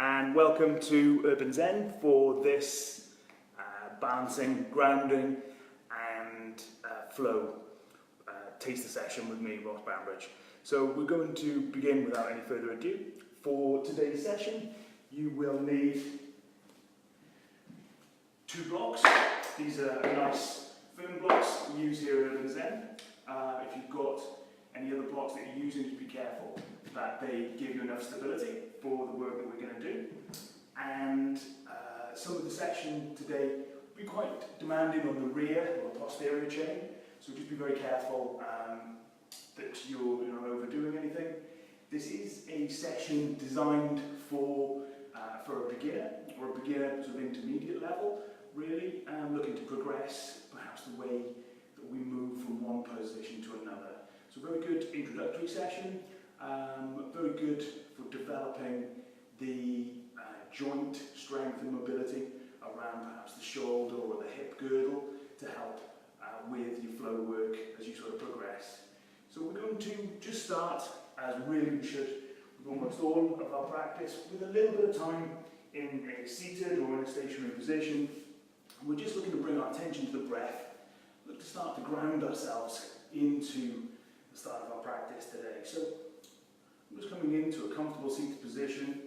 and welcome to Urban Zen for this balancing, grounding and flow taster session with me, Ross Bambridge. So we're going to begin without any further ado. For today's session you will need 2 blocks. These are nice firm blocks we use here at Urban Zen. If you've got any other blocks that you're using, just be careful that they give you enough stability for the work that we're going to do. And some of the session today will be quite demanding on the rear or posterior chain, so just be very careful that you're not overdoing anything. This is a session designed for a beginner, or a beginner sort of intermediate level, really, looking to progress perhaps the way that we move from one position to another. So very good introductory session, very good for developing the joint strength and mobility around perhaps the shoulder or the hip girdle to help with your flow work as you sort of progress. So we're going to just start, as really we should with almost all of our practice, with a little bit of time in a seated or in a stationary position. We're just looking to bring our attention to the breath, look to start to ground ourselves into the start of our practice today. So I'm just coming into a comfortable seated position.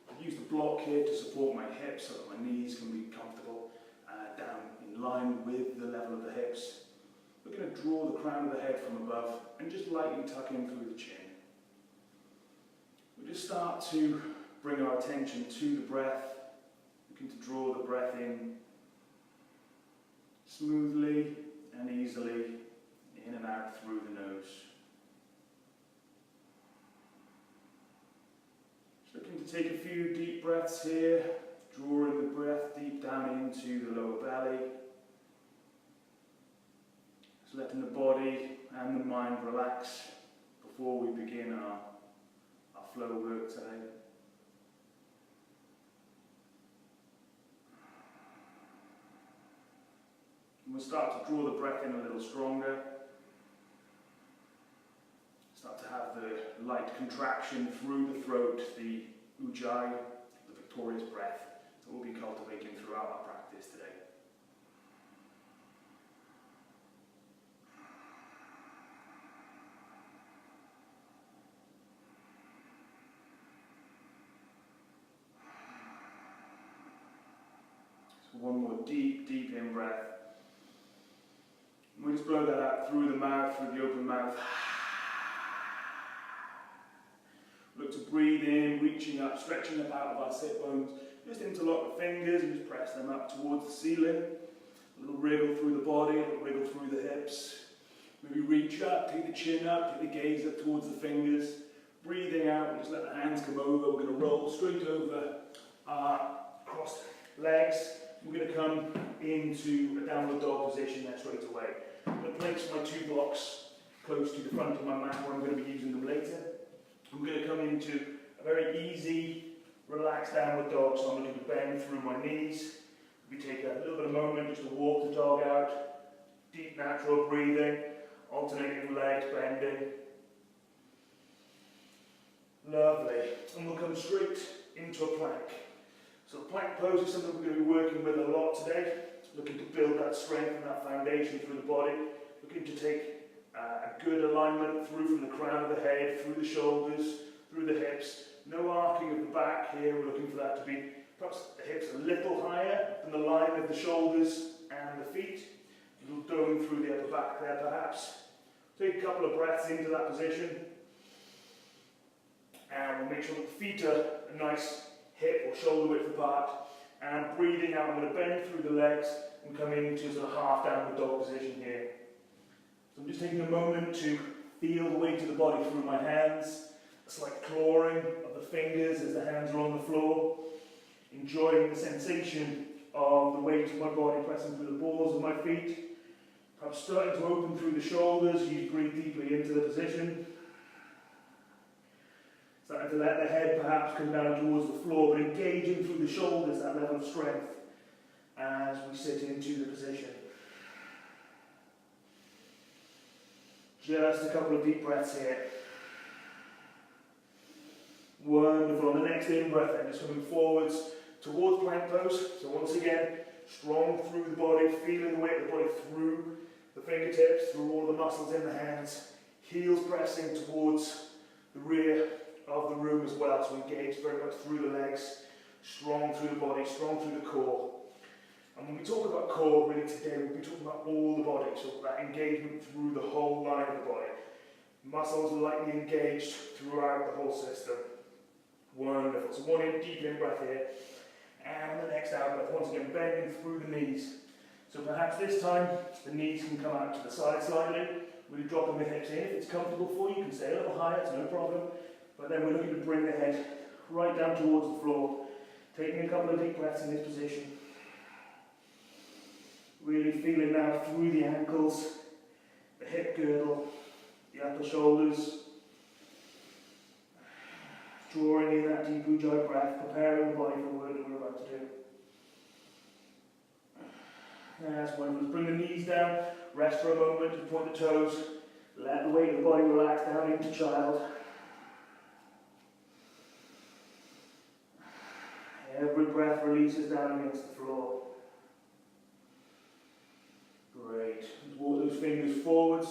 I've used the block here to support my hips so that my knees can be comfortable down in line with the level of the hips. We're going to draw the crown of the head from above and just lightly tuck in through the chin. We just start to bring our attention to the breath, looking to draw the breath in smoothly and easily, in and out through the nose. Just looking to take a few deep breaths here, drawing the breath deep down into the lower belly. Just letting the body and the mind relax before we begin our flow work today. And we'll start to draw the breath in a little stronger. Start to have the light contraction through the throat, the ujjayi, the victorious breath that we'll be cultivating throughout our practice today. So one more deep in breath. And we just blow that out through the mouth, through the open mouth. Look to breathe in, reaching up, stretching up out of our sit bones. Just interlock the fingers and just press them up towards the ceiling. A little wriggle through the body, a little wriggle through the hips. Maybe reach up, take the chin up, take the gaze up towards the fingers. Breathing out, and just let the hands come over. We're going to roll straight over our crossed legs. We're going to come into a downward dog position there straight away. I'm going to place my 2 blocks close to the front of my mat where I'm going to be using them later. I'm going to come into a very easy, relaxed downward dog, so I'm looking to bend through my knees. We take a little bit of moment just to walk the dog out. Deep natural breathing, alternating legs, bending. Lovely. And we'll come straight into a plank. So the plank pose is something we're going to be working with a lot today. Looking to build that strength and that foundation through the body. Looking to take a good alignment through from the crown of the head, through the shoulders, through the hips. No arcing of the back here. We're looking for that to be perhaps the hips a little higher than the line of the shoulders and the feet. A little dome through the upper back there perhaps. Take a couple of breaths into that position. And we'll make sure that the feet are a nice hip or shoulder width apart. And breathing out, I'm going to bend through the legs and come into sort of half downward dog position here. So I'm just taking a moment to feel the weight of the body through my hands, a slight clawing of the fingers as the hands are on the floor, enjoying the sensation of the weight of my body pressing through the balls of my feet. Perhaps starting to open through the shoulders, you breathe deeply into the position. Starting to let the head perhaps come down towards the floor, but engaging through the shoulders, that level of strength, as we sit into the position. Just a couple of deep breaths here. Wonderful. On the next in-breath then, just coming forwards towards plank pose. So once again, strong through the body, feeling the weight of the body through the fingertips, through all the muscles in the hands. Heels pressing towards the rear of the room as well. So engage very much through the legs, strong through the body, strong through the core. And when we talk about core, really today, we'll be talking about all the body. So that engagement through the whole line of the body. Muscles lightly engaged throughout the whole system. Wonderful. So one deep in-breath here. And the next out-breath, once again, bending through the knees. So perhaps this time, the knees can come out to the side slightly. Really dropping the hips in. If it's comfortable for you, you can stay a little higher, it's no problem. But then we're looking to bring the head right down towards the floor. Taking a couple of deep breaths in this position. Really feeling now through the ankles, the hip girdle, the upper shoulders. Drawing in that deep Ujjayi breath, preparing the body for the work that we're about to do. That's wonderful. Bring the knees down, rest for a moment, just point the toes, let the weight of the body relax down into child. Every breath releases down against the floor. Great. Just walk those fingers forwards,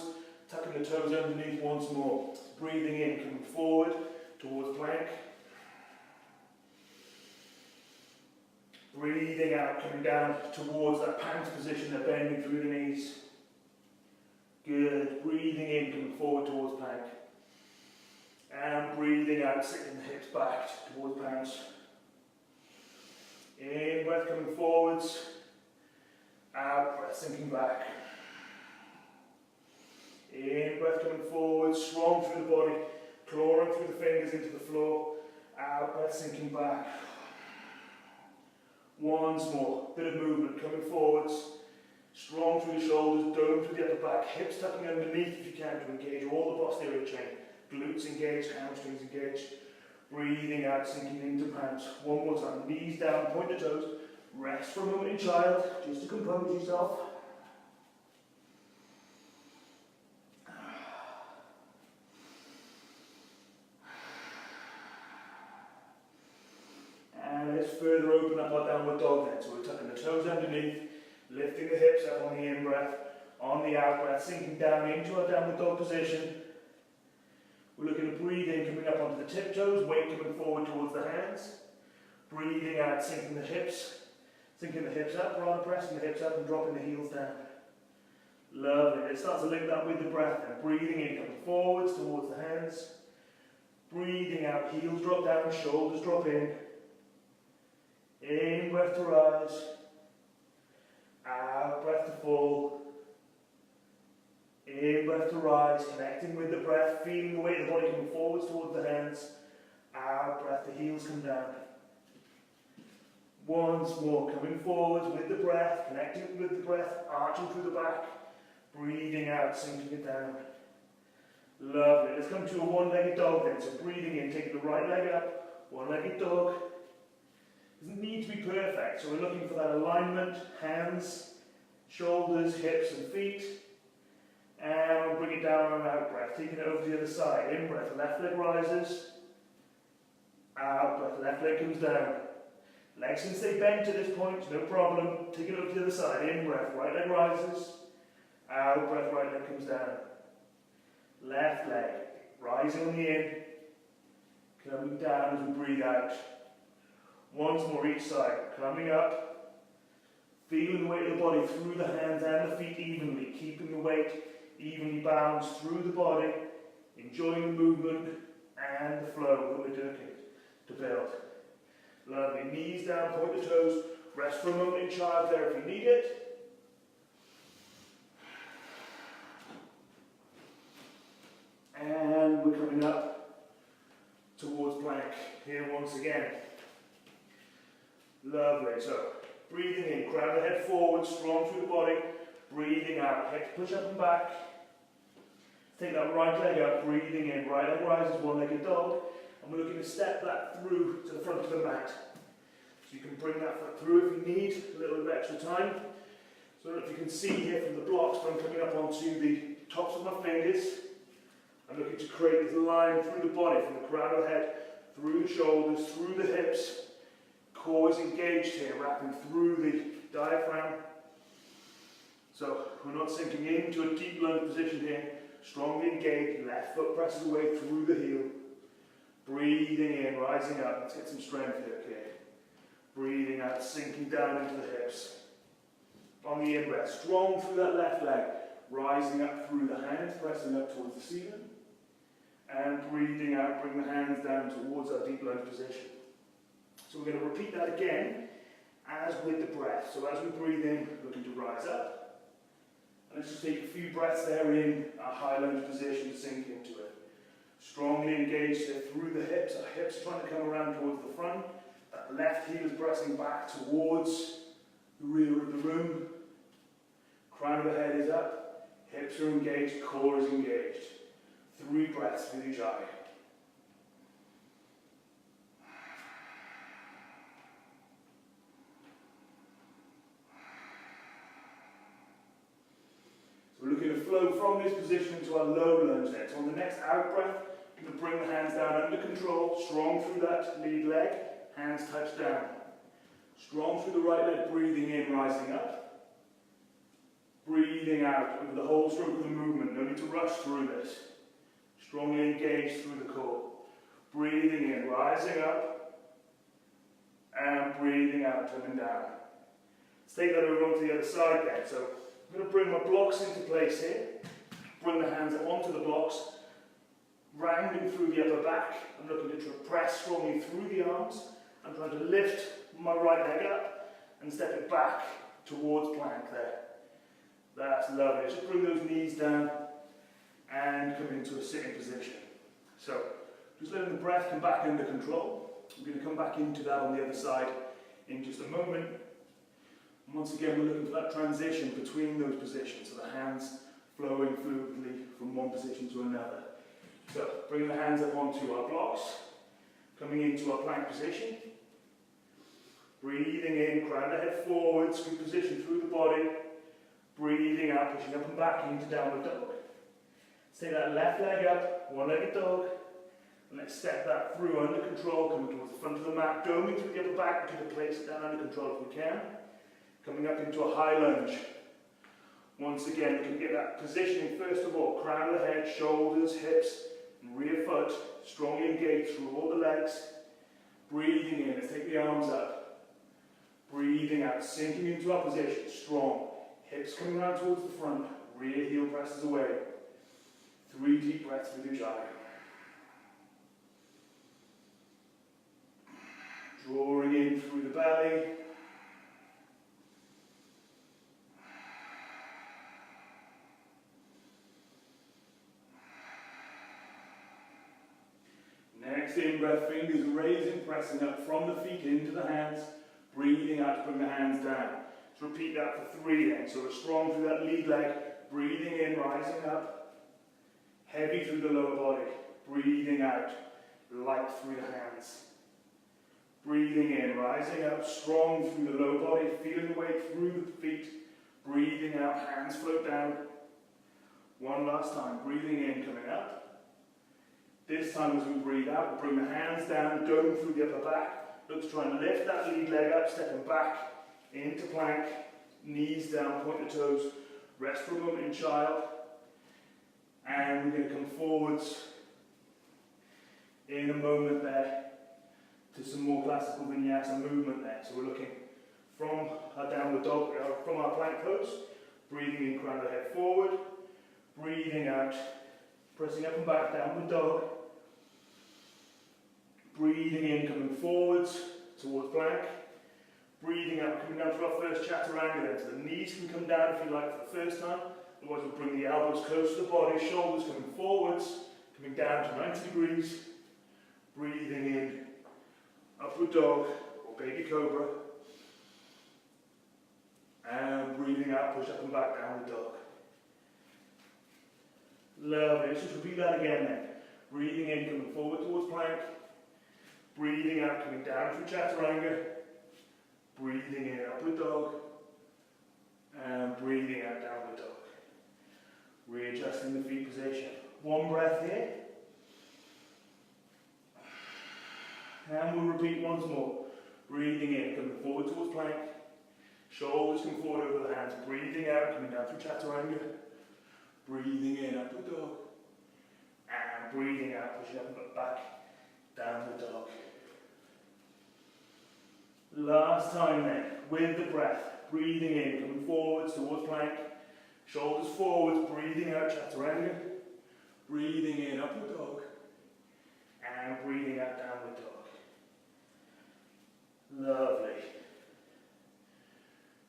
tucking the toes underneath once more. Breathing in, coming forward towards plank. Breathing out, coming down towards that pounce position, they're bending through the knees. Good. Breathing in, coming forward towards plank. And breathing out, sitting the hips back towards pounce. In breath coming forwards. Out breath sinking back. In breath coming forwards, strong through the body, clawing through the fingers into the floor. Out breath sinking back. Once more, bit of movement coming forwards, strong through the shoulders, dome through the upper back, hips tucking underneath if you can to engage all the posterior chain. Glutes engaged, hamstrings engaged. Breathing out, sinking into pounce. One more time, knees down, point the toes. Rest for a moment in child, just to compose yourself. And let's further open up our downward dog then. So we're tucking the toes underneath, lifting the hips up on the in-breath, on the out-breath, sinking down into our downward dog position. We're looking to breathe in, coming up onto the tiptoes, weight coming forward towards the hands. Breathing out, sinking the hips up, rather pressing the hips up and dropping the heels down. Lovely. Let's start to link that with the breath and breathing in, coming forwards towards the hands. Breathing out, heels drop down, shoulders drop in. In breath to rise. Out breath to fall. In breath to rise, connecting with the breath, feeling the weight of the body coming forwards towards the hands. Out breath, the heels come down. Once more, coming forwards with the breath, connecting with the breath, arching through the back, breathing out, sinking it down. Lovely. Let's come to a one-legged dog then. So breathing in, taking the right leg up, one-legged dog. Doesn't need to be perfect, so we're looking for that alignment, hands, shoulders, hips and feet. And we'll bring it down on an out breath, taking it over to the other side. In breath, left leg rises. Out breath, left leg comes down. Legs can stay bent to this point, no problem. Take it over to the other side. In breath, right leg rises. Out breath, right leg comes down. Left leg, rising on the in. Coming down as we breathe out. Once more each side, coming up. Feeling the weight of the body through the hands and the feet evenly. Keeping the weight evenly balanced through the body. Enjoying the movement and the flow that we're doing to build. Lovely. Knees down, point the toes. Rest for a moment in child there if you need it. And we're coming up towards plank here once again. Lovely. So, breathing in, crown the head forward, strong through the body. Breathing out, head push up and back. Take that right leg up, breathing in. Right leg rises, one-legged dog. And we're looking to step that through to the front of the mat. So you can bring that foot through if you need a little bit of extra time. So I don't know if you can see here from the blocks, but I'm coming up onto the tops of my fingers. I'm looking to create this line through the body, from the crown of the head through the shoulders, through the hips. Core is engaged here, wrapping through the diaphragm. So we're not sinking into a deep lunge position here. Strongly engaged, left foot presses away through the heel. Breathing in, rising up. Let's get some strength here, okay? Breathing out, sinking down into the hips. On the in-breath, strong through that left leg. Rising up through the hands, pressing up towards the ceiling. And breathing out, bring the hands down towards our deep lunge position. So we're going to repeat that again, as with the breath. So as we breathe in, looking to rise up. And let's just take a few breaths there in our high lunge position, sink into it. Strongly engaged there through the hips. Our hips trying to come around towards the front. That left heel is pressing back towards the rear of the room. Crown of the head is up. Hips are engaged, core is engaged. 3 breaths with each eye. So we're looking to flow from this position into our low lunge next. So on the next out breath, we're going to bring the hands down under control, strong through that lead leg, hands touch down. Strong through the right leg, breathing in, rising up. Breathing out over the whole stroke of the movement, no need to rush through this. Strongly engaged through the core. Breathing in, rising up. And breathing out, turning down. Let's take that over onto the other side then. So I'm going to bring my blocks into place here. Bring the hands up onto the blocks. Rounding through the upper back. I'm looking to press strongly through the arms. I'm trying to lift my right leg up and step it back towards plank there. That's lovely. Just bring those knees down and come into a sitting position. So, just letting the breath come back under control. We're going to come back into that on the other side in just a moment. And once again, we're looking for that transition between those positions, so the hands flowing fluidly from one position to another. So, bring the hands up onto our blocks, coming into our plank position. Breathing in, crown the head forward, scoot position through the body. Breathing out, pushing up and back into downward dog. Take that left leg up, one-legged dog. And let's step that through under control, coming towards the front of the mat, doming through the upper back, looking to place it down under control if we can. Coming up into a high lunge. Once again, we can get that positioning first of all, crown of the head, shoulders, hips, and rear foot, strongly engaged through all the legs. Breathing in, let's take the arms up. Breathing out, sinking into our position, strong. Hips coming around towards the front, rear heel presses away. 3 deep breaths with each eye. Drawing in through the belly. Next in breath, fingers raising, pressing up from the feet into the hands. Breathing out to bring the hands down. So repeat that for 3 then. So we're strong through that lead leg. Breathing in, rising up. Heavy through the lower body. Breathing out. Light through the hands. Breathing in, rising up. Strong through the lower body. Feeling the weight through the feet. Breathing out, hands float down. One last time. Breathing in, coming up. This time as we breathe out, we'll bring the hands down, dome through the upper back. Look to try and lift that lead leg up, stepping back into plank. Knees down, point the toes. Rest for a moment in child. And we're going to come forwards in a moment there to some more classical vinyasa movement there. So we're looking from our downward dog, from our plank pose, breathing in, crown of the head forward, breathing out, pressing up and back, downward dog, breathing in, coming forwards towards plank, breathing out, coming down to our first chaturanga then. So the knees can come down if you like for the first time. Otherwise we'll bring the elbows close to the body, shoulders coming forwards, coming down to 90 degrees. Breathing in, upward dog or baby cobra. And breathing out, push up and back, downward dog. Lovely. Let's just repeat that again then. Breathing in, coming forward towards plank. Breathing out, coming down through chaturanga. Breathing in, upward dog. And breathing out, downward dog. Readjusting the feet position. One breath here. And we'll repeat once more. Breathing in, coming forward towards plank. Shoulders come forward over the hands. Breathing out, coming down through chaturanga. Breathing in, upward dog. And breathing out, pushing up and back, downward dog. Last time then, with the breath. Breathing in, coming forwards towards plank. Shoulders forwards, breathing out, chaturanga. Breathing in, upward dog. And breathing out, downward dog. Lovely.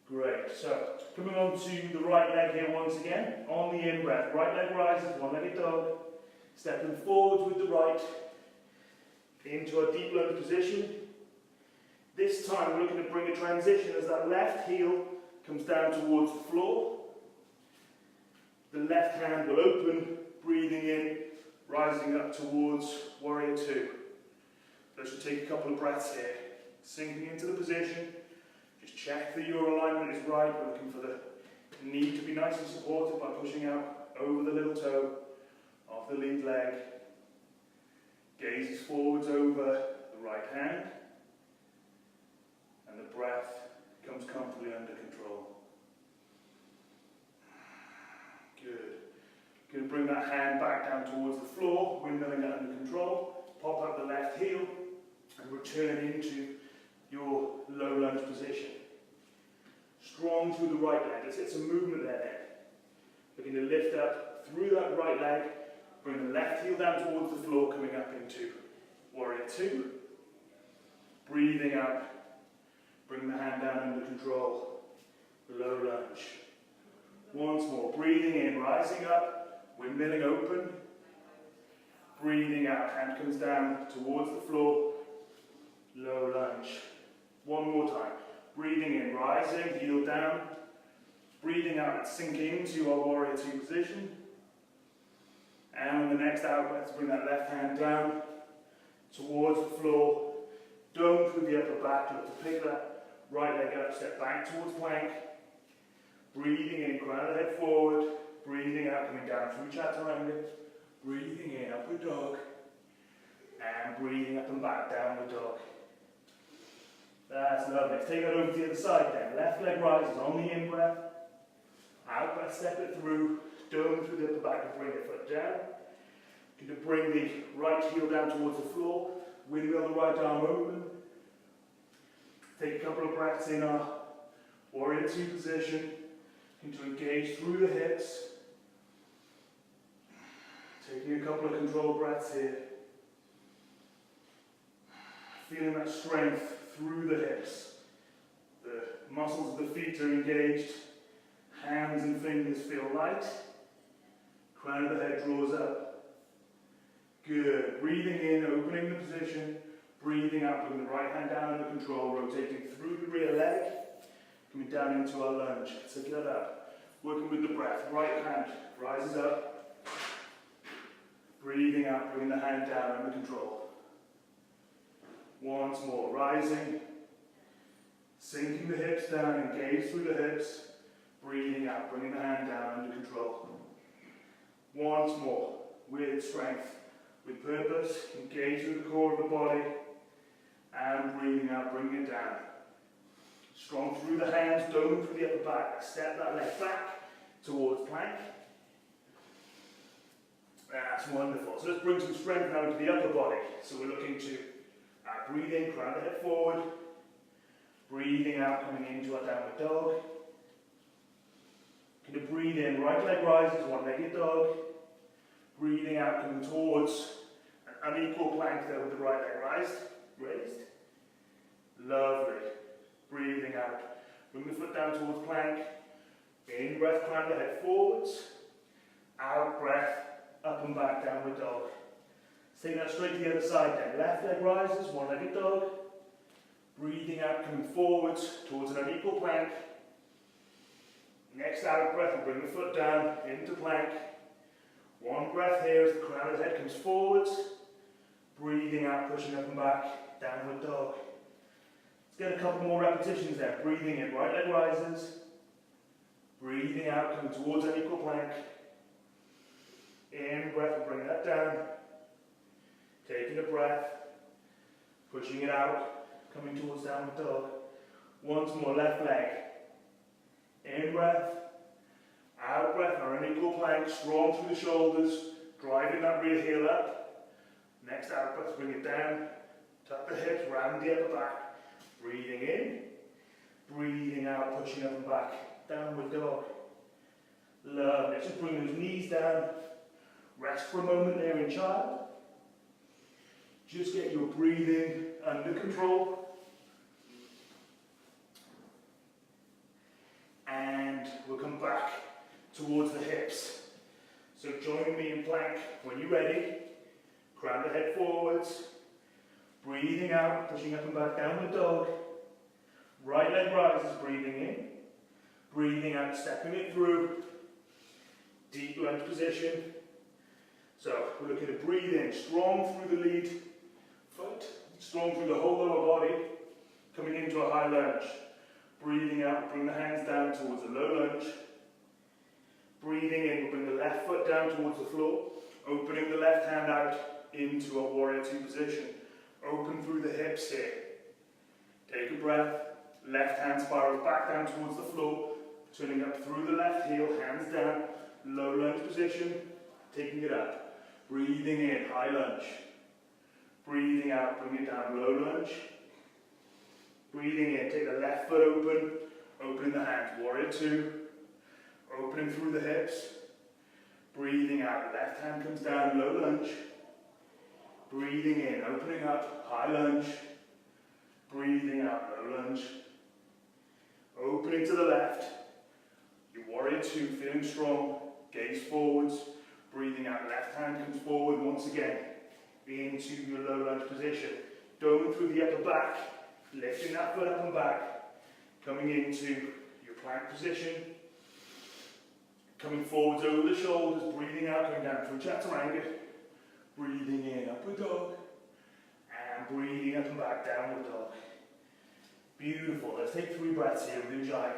Great. So, coming on to the right leg here once again. On the in-breath, right leg rises, one-legged dog. Stepping forwards with the right into a deep lunge position. This time we're looking to bring a transition as that left heel comes down towards the floor. The left hand will open, breathing in, rising up towards warrior two. Let's just take a couple of breaths here. Sinking into the position. Just check that your alignment is right. We're looking for the knee to be nice and supported by pushing out over the little toe of the lead leg. Gazes forwards over the right hand. And the breath comes comfortably under control. Good. Going to bring that hand back down towards the floor, windmilling that under control. Pop up the left heel and return into your low lunge position. Strong through the right leg. Let's get some movement there then. Looking to lift up through that right leg. Bring the left heel down towards the floor, coming up into warrior two. Breathing out. Bring the hand down under control. Low lunge. Once more. Breathing in, rising up. Windmilling open. Breathing out. Hand comes down towards the floor. Low lunge. One more time. Breathing in, rising, heel down. Breathing out, sink into our warrior two position. And on the next out breath, bring that left hand down towards the floor. Dome through the upper back. Look to pick that right leg up, step back towards plank. Breathing in, crown of the head forward. Breathing out, coming down through chaturanga. Breathing in, upward dog. And breathing up and back, downward dog. That's lovely. Let's take that over to the other side then. Left leg rises on the in-breath. Out-breath, step it through. Dome through the upper back and bring the foot down. Going to bring the right heel down towards the floor. Windmill the right arm open. Take a couple of breaths in our warrior two position. Going to engage through the hips. Taking a couple of controlled breaths here. Feeling that strength through the hips. The muscles of the feet are engaged. Hands and fingers feel light. Crown of the head draws up. Good. Breathing in, opening the position. Breathing out, putting the right hand down under control, rotating through the rear leg. Coming down into our lunge. Take that up. Working with the breath. Right hand rises up. Breathing out, bringing the hand down under control. Once more, rising, sinking the hips down, engage through the hips, breathing out, bringing the hand down under control. Once more, with strength, with purpose, engage through the core of the body, and breathing out, bringing it down. Strong through the hands, dome through the upper back, step that leg back towards plank. That's wonderful. So let's bring some strength now into the upper body. So we're looking to breathe in, crown the head forward. Breathing out, coming into our downward dog. Going to breathe in, right leg rises, one-legged dog. Breathing out, coming towards an unequal plank there with the right leg raised. Lovely. Breathing out. Bring the foot down towards plank. In breath, crown the head forwards. Out breath, up and back, downward dog. Take that straight to the other side then. Left leg rises, one-legged dog. Breathing out, coming forwards towards an unequal plank. Next out breath, we'll bring the foot down into plank. One breath here as the crown of the head comes forwards. Breathing out, pushing up and back, downward dog. Let's get a couple more repetitions there. Breathing in, right leg rises. Breathing out, coming towards an equal plank. In breath, we'll bring that down. Taking a breath. pushing it out, coming towards downward dog. Once more, left leg. In breath, out breath, or an equal plank, strong through the shoulders, driving that rear heel up. Next out breath, bring it down, tuck the hips, round the upper back. Breathing in, breathing out, pushing up and back, downward dog. Love it. Just bring those knees down. Rest for a moment there in child. Just get your breathing under control. And we'll come back towards the hips. So join me in plank when you're ready. Crown the head forwards. Breathing out, pushing up and back, downward dog. Right leg rises, breathing in. Breathing out, stepping it through. Deep lunge position. So we're looking to breathe in, strong through the lead foot, strong through the whole lower body, coming into a high lunge. Breathing out, bring the hands down towards a low lunge. Breathing in, we'll bring the left foot down towards the floor, opening the left hand out into a warrior two position. Open through the hips here. Take a breath, left hand spirals back down towards the floor, turning up through the left heel, hands down, low lunge position, taking it up. Breathing in, high lunge. Breathing out, bring it down, low lunge. Breathing in, take the left foot open, opening the hands, warrior two. Opening through the hips. Breathing out, left hand comes down, low lunge. Breathing in, opening up, high lunge. Breathing out, low lunge. Opening to the left. Your warrior two, feeling strong. Gaze forwards. Breathing out, left hand comes forward once again into your low lunge position. Going through the upper back, lifting that foot up and back, coming into your plank position. Coming forwards over the shoulders, breathing out, coming down through chaturanga. Breathing in, upward dog. And breathing up and back, downward dog. Beautiful. Let's take 3 breaths here with Ujjayi.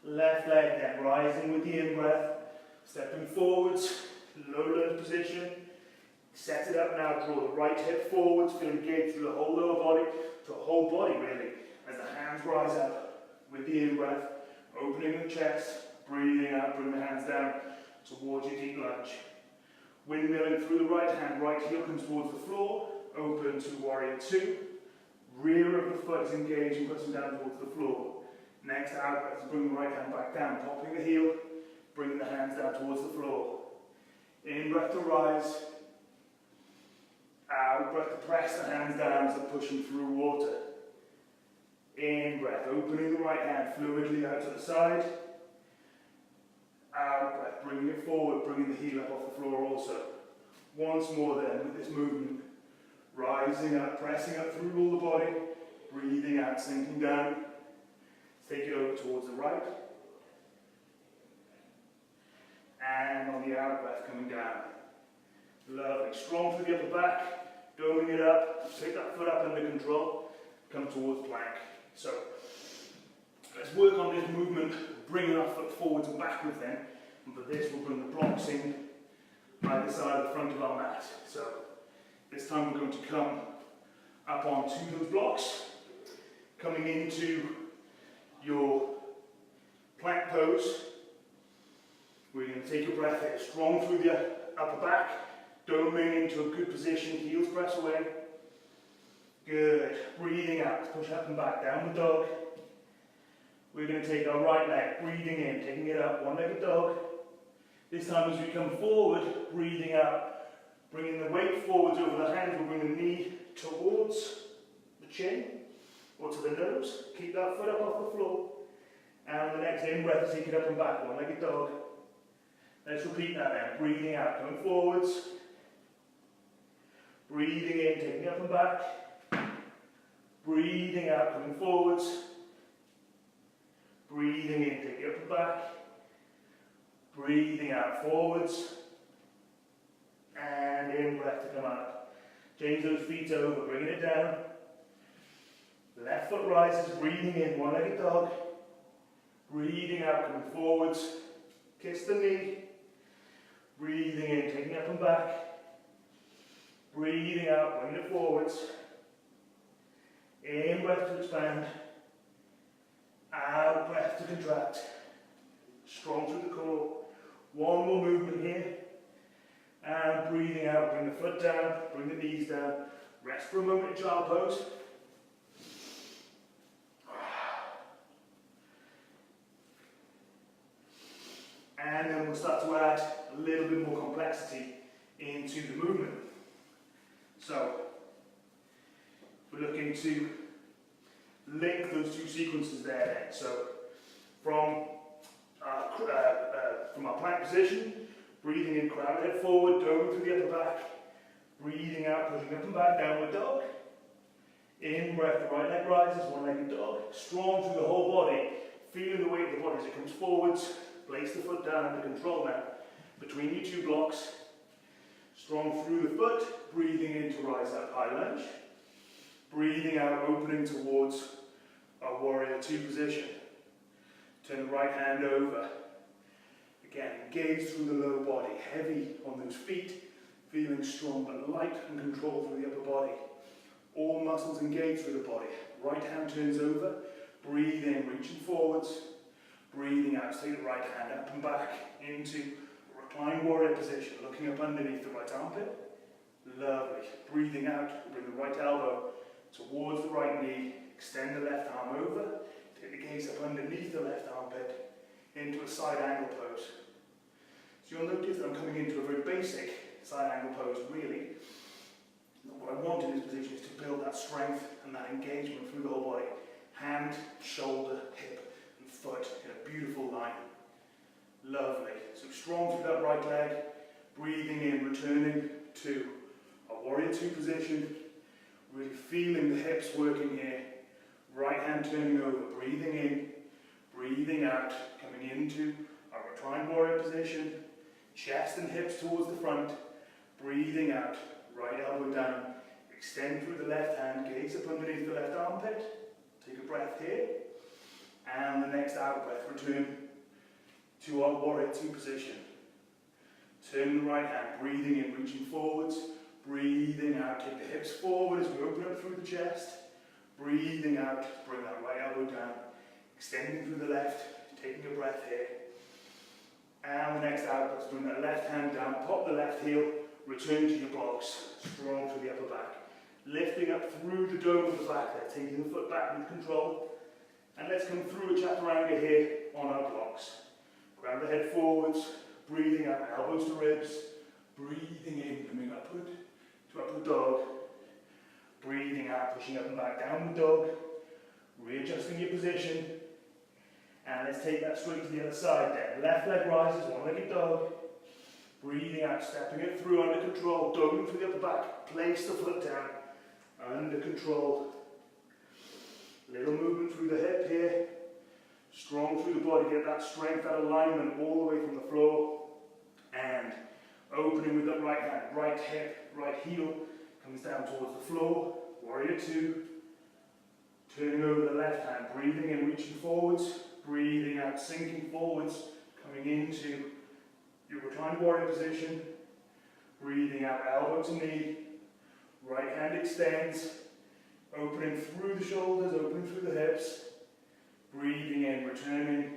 Left leg then, rising with the in-breath, stepping forwards, low lunge position. Set it up now, draw the right hip forwards, feel engaged through the whole lower body, to the whole body really, as the hands rise up with the in-breath, opening the chest, breathing out, bring the hands down towards your deep lunge. Windmilling through the right hand, right heel comes towards the floor, open to warrior two. Rear of the foot is engaged and pushing down towards the floor. Next out breath, bring the right hand back down, popping the heel, bringing the hands down towards the floor. In breath to rise. Out breath to press the hands down, so pushing through water. In breath, opening the right hand fluidly out to the side. Out breath, bringing it forward, bringing the heel up off the floor also. Once more then with this movement. Rising up, pressing up through all the body. Breathing out, sinking down. Take it over towards the right. And on the out breath, coming down. Lovely. Strong through the upper back. Doming it up. Take that foot up under control. Come towards plank. So, let's work on this movement. Bringing our foot forwards and backwards then. And for this, we'll bring the blocks in either side of the front of our mat. So, this time we're going to come up onto those blocks. Coming into your plank pose. We're going to take a breath here, strong through the upper back, doming into a good position, heels press away. Good. Breathing out, push up and back, downward dog. We're going to take our right leg, breathing in, taking it up, one-legged dog. This time as we come forward, breathing out, bringing the weight forwards over the hands, we'll bring the knee towards the chin or to the nose. Keep that foot up off the floor. And on the next in-breath, take it up and back, one-legged dog. Let's repeat that then. Breathing out, coming forwards. Breathing in, taking up and back. Breathing out, coming forwards. Breathing in, taking up and back. Breathing out, forwards. And in-breath to come up. Change those feet over, bringing it down. Left foot rises, breathing in, one-legged dog. Breathing out, coming forwards. Kiss the knee. Breathing in, taking up and back. Breathing out, bringing it forwards. In breath to expand. Out breath to contract. Strong through the core. One more movement here. And breathing out, bring the foot down, bring the knees down. Rest for a moment in child pose. And then we'll start to add a little bit more complexity into the movement. So, we're looking to link those two sequences there then. So, from our plank position, breathing in, crown head forward, dome through the upper back. Breathing out, pushing up and back, downward dog. In breath, the right leg rises, one-legged dog. Strong through the whole body, feeling the weight of the body as it comes forwards. Place the foot down under control now. Between you two blocks. Strong through the foot, breathing in to rise up, high lunge. Breathing out, opening towards a warrior two position. Turn the right hand over. Again, engage through the lower body, heavy on those feet, feeling strong but light and controlled through the upper body. All muscles engage through the body. Right hand turns over, breathe in, reaching forwards. Breathing out, take the right hand up and back into a reclined warrior position, looking up underneath the right armpit. Lovely. Breathing out, bring the right elbow towards the right knee, extend the left arm over, take the gaze up underneath the left armpit into a side angle pose. So you'll notice that I'm coming into a very basic side angle pose, really. What I want in this position is to build that strength and that engagement through the whole body. Hand, shoulder, hip, and foot in a beautiful line. Lovely. So strong through that right leg, breathing in, returning to a warrior two position, really feeling the hips working here. Right hand turning over, breathing in, breathing out, coming into a reclined warrior position, chest and hips towards the front, breathing out, right elbow down, extend through the left hand, gaze up underneath the left armpit, take a breath here, and the next out breath, return to our warrior two position. Turn the right hand, breathing in, reaching forwards, breathing out, take the hips forward as we open up through the chest, breathing out, bring that right elbow down, extending through the left, taking a breath here. And the next out, let's bring that left hand down, pop the left heel, return to your blocks, strong through the upper back. Lifting up through the dome of the back there, taking the foot back with control. And let's come through a chaturanga here on our blocks. Grab the head forwards, breathing out, elbows to ribs, breathing in, coming upward to upward dog. Breathing out, pushing up and back, downward dog. Readjusting your position. And let's take that straight to the other side then. Left leg rises, one-legged dog. Breathing out, stepping it through under control, dome through the upper back. Place the foot down, under control. Little movement through the hip here. Strong through the body, get that strength, that alignment all the way from the floor. And opening with that right hand, right hip, right heel comes down towards the floor. Warrior two. Turning over the left hand, breathing in, reaching forwards. Breathing out, sinking forwards, coming into your reclined warrior position. Breathing out, elbow to knee. Right hand extends. Opening through the shoulders, opening through the hips. Breathing in, returning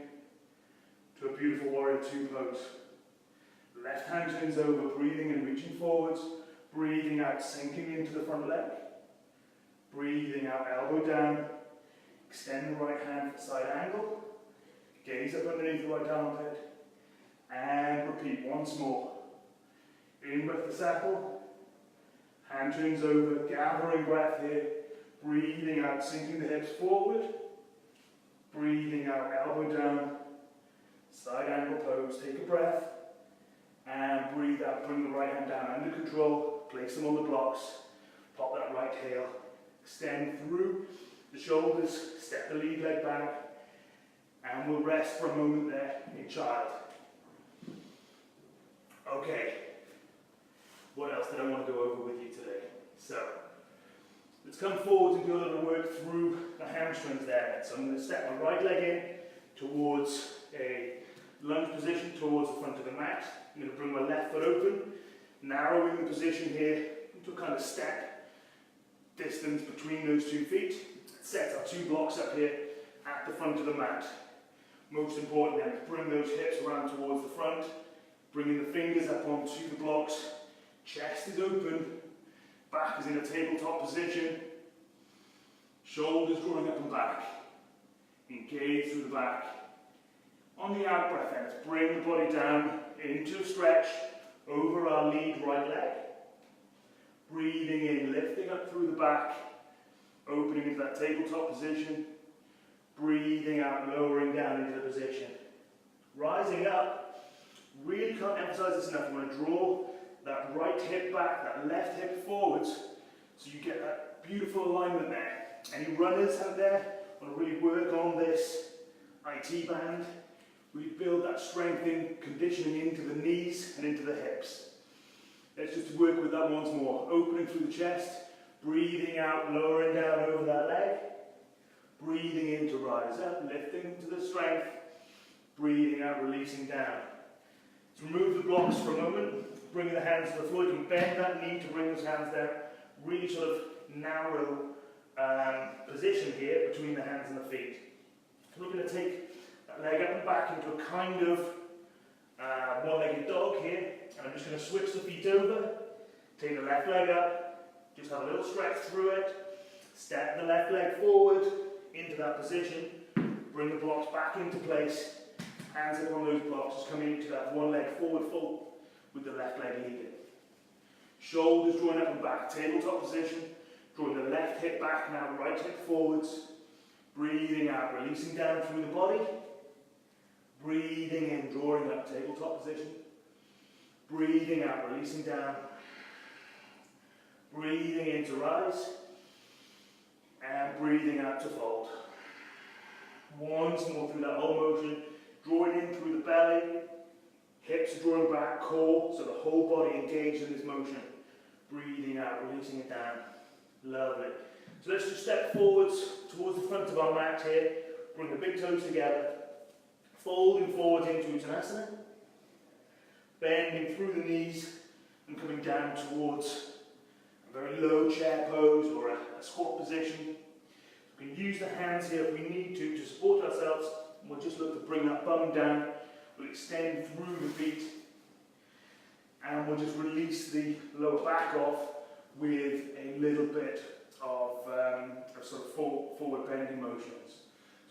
to a beautiful warrior two pose. Left hand turns over, breathing in, reaching forwards. Breathing out, sinking into the front leg. Breathing out, elbow down. Extend the right hand for side angle. Gaze up underneath the right armpit. And repeat once more. In breath to settle. Hand turns over, gathering breath here. Breathing out, sinking the hips forward. Breathing out, elbow down. Side angle pose, take a breath. And breathe out, bring the right hand down under control. Place them on the blocks. Pop that right heel. Extend through the shoulders, step the lead leg back. And we'll rest for a moment there in child. Okay. What else did I want to go over with you today? So, let's come forward and do a little work through the hamstrings there. So I'm going to step my right leg in, towards a lunge position towards the front of the mat. I'm going to bring my left foot open, narrowing the position here into a kind of step distance between those 2 feet. Set our 2 blocks up here at the front of the mat. Most important then, bring those hips around towards the front, bringing the fingers up onto the blocks, chest is open, back is in a tabletop position, shoulders drawing up and back, engage through the back. On the out breath then, let's bring the body down into a stretch over our lead right leg. Breathing in, lifting up through the back, opening into that tabletop position. Breathing out, lowering down into the position. Rising up, really can't emphasize this enough. You want to draw that right hip back, that left hip forwards, so you get that beautiful alignment there. Any runners out there want to really work on this IT band, really build that strength in conditioning into the knees and into the hips. Let's just work with that once more. Opening through the chest, breathing out, lowering down over that leg. Breathing in to rise up, lifting to the strength. Breathing out, releasing down. To remove the blocks for a moment, bringing the hands to the floor. You can bend that knee to bring those hands down. Really sort of narrow position here between the hands and the feet. So we're going to take that leg up and back into a kind of one-legged dog here. And I'm just going to switch the feet over, take the left leg up, just have a little stretch through it, step the left leg forward into that position, bring the blocks back into place, hands up on those blocks, just coming into that one leg forward fold with the left leg leading. Shoulders drawing up and back, tabletop position, drawing the left hip back now, right hip forwards, breathing out, releasing down through the body, breathing in, drawing up, tabletop position, breathing out, releasing down, breathing in to rise, and breathing out to fold. Once more through that whole motion, drawing in through the belly, hips are drawing back, core, so the whole body engaged in this motion. Breathing out, releasing it down. Lovely. So let's just step forwards towards the front of our mat here, bring the big toes together, folding forwards into Uttanasana, bending through the knees and coming down towards a very low chair pose or a squat position. We can use the hands here if we need to support ourselves, and we'll just look to bring that bum down. We'll extend through the feet and we'll just release the lower back off with a little bit of sort of forward bending motions.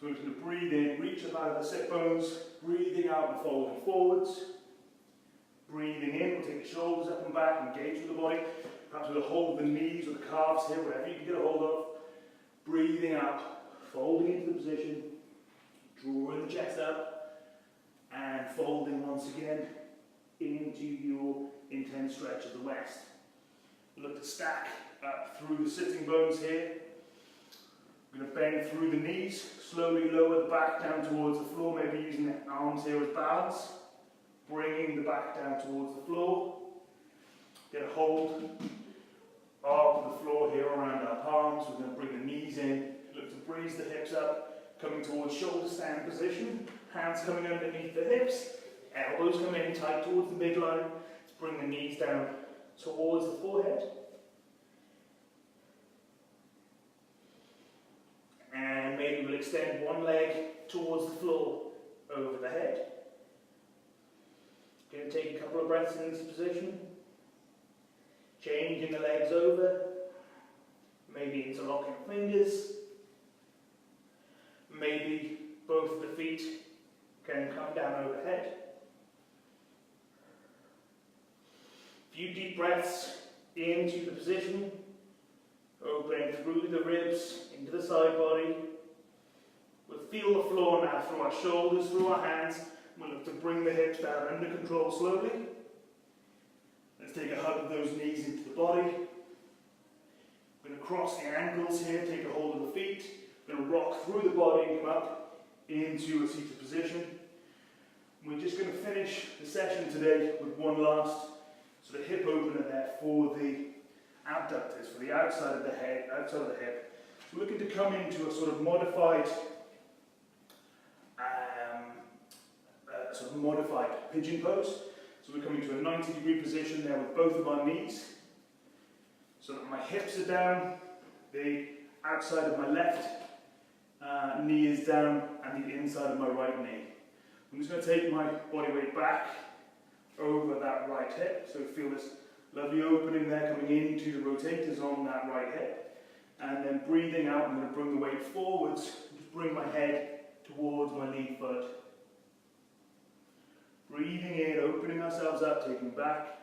So we're going to breathe in, reach up out of the sit bones, breathing out and folding forwards. Breathing in, we'll take the shoulders up and back, engage with the body, perhaps with a hold of the knees or the calves here, whatever you can get a hold of. Breathing out, folding into the position, drawing the chest up, and folding once again into your intense stretch of the west. Look to stack up through the sitting bones here. We're going to bend through the knees, slowly lower the back down towards the floor, maybe using the arms here as balance. Bringing the back down towards the floor. Get a hold of the floor here around our palms. We're going to bring the knees in. Look to breeze the hips up, coming towards shoulder stand position. Hands coming underneath the hips. Elbows come in tight towards the midline. Let's bring the knees down towards the forehead. And maybe we'll extend one leg towards the floor over the head. Going to take a couple of breaths in this position. Changing the legs over. Maybe interlocking fingers. Maybe both of the feet can come down overhead. A few deep breaths into the position. Opening through the ribs, into the side body. We'll feel the floor now through our shoulders, through our hands. We'll look to bring the hips down under control slowly. Let's take a hug of those knees into the body. We're going to cross the ankles here, take a hold of the feet. We're going to rock through the body and come up into a seated position. We're just going to finish the session today with one last sort of hip opener there for the abductors, for the outside of the head, outside of the hip. So we're looking to come into a sort of modified sort of modified pigeon pose. So we're coming to a 90-degree position there with both of our knees, so that my hips are down, the outside of my left knee is down, and the inside of my right knee. I'm just going to take my body weight back over that right hip, so feel this lovely opening there coming into the rotators on that right hip, and then breathing out, I'm going to bring the weight forwards, just bring my head towards my lead foot. Breathing in, opening ourselves up, taking back.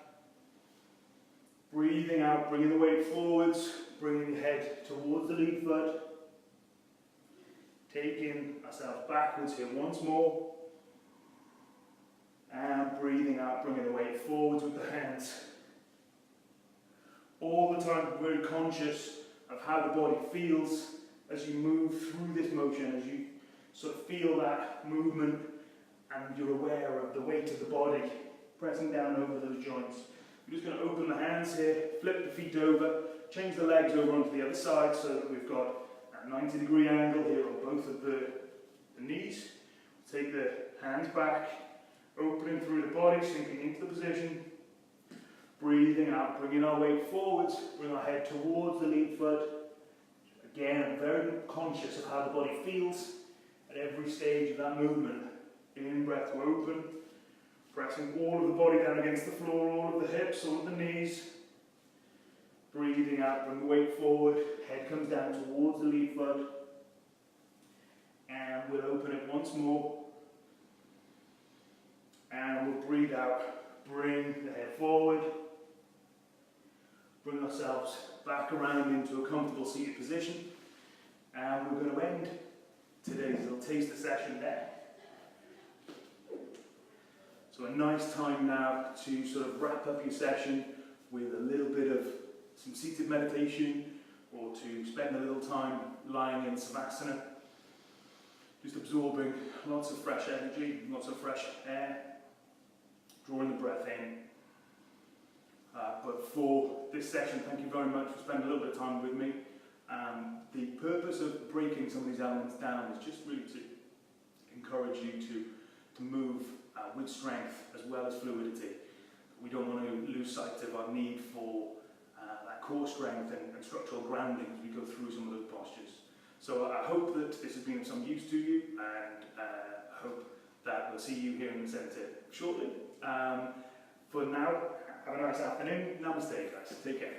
Breathing out, bringing the weight forwards, bringing the head towards the lead foot. Taking ourselves backwards here once more. And breathing out, bringing the weight forwards with the hands. All the time, very conscious of how the body feels as you move through this motion, as you sort of feel that movement, and you're aware of the weight of the body pressing down over those joints. I'm just going to open the hands here, flip the feet over, change the legs over onto the other side so that we've got a 90-degree angle here on both of the knees. Take the hands back, opening through the body, sinking into the position. Breathing out, bringing our weight forwards, bring our head towards the lead foot. Again, very conscious of how the body feels at every stage of that movement. In breath to open, pressing all of the body down against the floor, all of the hips, all of the knees. Breathing out, bring the weight forward, head comes down towards the lead foot. And we'll open it once more. And we'll breathe out, bring the head forward. Bring ourselves back around into a comfortable seated position. And we're going to end today's little taster session there. So a nice time now to sort of wrap up your session with a little bit of some seated meditation, or to spend a little time lying in Savasana, just absorbing lots of fresh energy, lots of fresh air, drawing the breath in. But for this session, thank you very much for spending a little bit of time with me. The purpose of breaking some of these elements down is just really to encourage you to move with strength as well as fluidity. We don't want to lose sight of our need for that core strength and structural grounding as we go through some of those postures. So I hope that this has been of some use to you, and I hope that we'll see you here in the centre shortly. For now, have a nice afternoon. Namaste, guys. Take care.